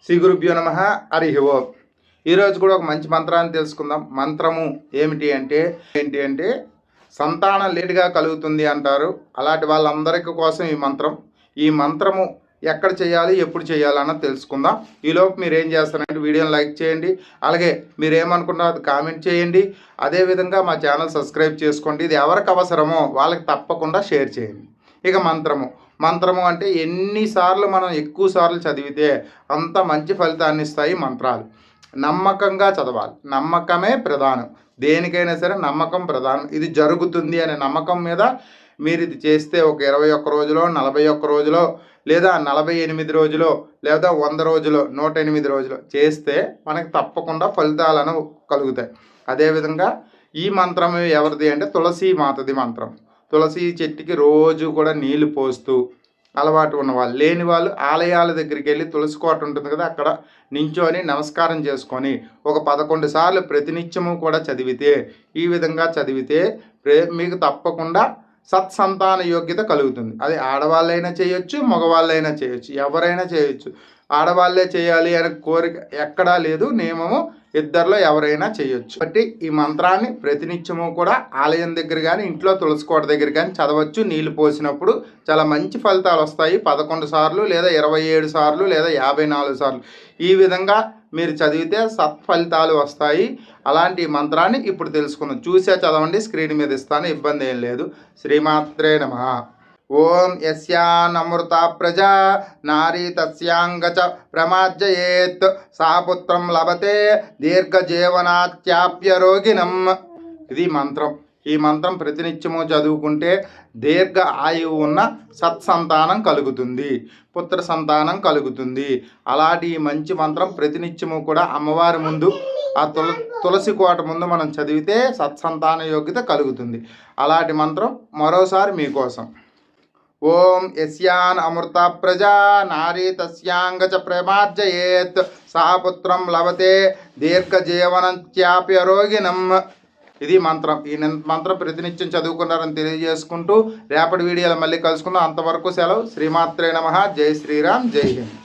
శ్రీ గురుభ్యో నమః. హరి ఓం. ఈరోజు కూడా ఒక మంచి మంత్రాన్ని తెలుసుకుందాం. మంత్రము ఏంటి అంటే సంతానం లేటుగా కలుగుతుంది అంటారు. అలాంటి వాళ్ళందరికీ కోసం ఈ మంత్రము ఎక్కడ చేయాలి, ఎప్పుడు చేయాలి అన్నది తెలుసుకుందాం. ఈలోపు మీరు ఏం చేస్తారంటే వీడియోని లైక్ చేయండి, అలాగే మీరు ఏమనుకున్నారో అది కామెంట్ చేయండి. అదేవిధంగా మా ఛానల్ సబ్స్క్రైబ్ చేసుకోండి. ఇది ఎవరికి అవసరమో వాళ్ళకి తప్పకుండా షేర్ చేయండి. ఇక మంత్రము అంటే ఎన్నిసార్లు మనం ఎక్కువ సార్లు చదివితే అంత మంచి ఫలితాన్ని ఇస్తాయి మంత్రాలు. నమ్మకంగా చదవాలి. నమ్మకమే ప్రధానం. దేనికైనా సరే నమ్మకం ప్రధానం. ఇది జరుగుతుంది అనే నమ్మకం మీద మీరు ఇది చేస్తే ఒక 21 రోజులో, 41 రోజులో, లేదా 48 రోజులో, లేదా 100 రోజులో, 108 రోజులో చేస్తే మనకి తప్పకుండా ఫలితాలను కలుగుతాయి. అదేవిధంగా ఈ మంత్రం ఎవరిది అంటే తులసి మాతది మంత్రం. తులసి చెట్టుకి రోజు కూడా నీళ్లు పోస్తూ అలవాటు ఉన్నవాళ్ళు, లేని వాళ్ళు ఆలయాల దగ్గరికి వెళ్ళి తులసి కోట ఉంటుంది కదా, అక్కడ నించొని నమస్కారం చేసుకొని ఒక 11 సార్లు ప్రతినిత్యము కూడా చదివితే, ఈ విధంగా చదివితే మీకు తప్పకుండా సత్సంతాన యోగ్యత కలుగుతుంది. అది ఆడవాళ్ళైనా చేయొచ్చు, మగవాళ్ళైనా చేయొచ్చు, ఎవరైనా చేయొచ్చు. ఆడవాళ్ళే చేయాలి అనే కోరిక ఎక్కడా లేదు, నియమము ఇద్దరిలో ఎవరైనా చేయొచ్చు. కాబట్టి ఈ మంత్రాన్ని ప్రతినిత్యము కూడా ఆలయం దగ్గర కానీ, ఇంట్లో తులసికోట దగ్గర కానీ చదవచ్చు. నీళ్లు పోసినప్పుడు చాలా మంచి ఫలితాలు వస్తాయి. 11 సార్లు లేదా 27 సార్లు లేదా 54 సార్లు ఈ విధంగా మీరు చదివితే సత్ఫలితాలు వస్తాయి. అలాంటి మంత్రాన్ని ఇప్పుడు తెలుసుకుందాం. చూసే చదవండి, స్క్రీన్ మీద ఇస్తాను, ఇబ్బంది ఏం లేదు. శ్రీమాత్రే నమః. ఓం యస్యానమృత ప్రజా నారీ తస్యాంగచ ప్రమాజ్యయేత్ సా పుత్రం లభతే దీర్ఘజీవనాత్యాప్య రోగిణం. ఇది మంత్రం. ఈ మంత్రం ప్రతినిత్యము చదువుకుంటే దీర్ఘ ఆయువు ఉన్న సత్సంతానం కలుగుతుంది, పుత్ర సంతానం కలుగుతుంది. అలాంటి మంచి మంత్రం ప్రతినిత్యము కూడా అమ్మవారి ముందు, ఆ తులసి కోట ముందు మనం చదివితే సత్సంతాన యోగ్యత కలుగుతుంది. అలాంటి మంత్రం మరోసారి మీకోసం. ఓం యస్యాన్ అమృత ప్రజా నారీ తస్యాంగచ ప్రమార్జయేత్ సా పుత్రం లభతే దీర్ఘజీవనంత్యాప్య రోగిణం. ఇది మంత్రం. ఈ మంత్రం ప్రతినిత్యం చదువుకున్నారని తెలియజేసుకుంటూ రేపటి వీడియోలో మళ్ళీ కలుసుకుందాం. అంతవరకు సెలవు. శ్రీమాత్రే నమః. జై శ్రీరామ్. జై హింద్.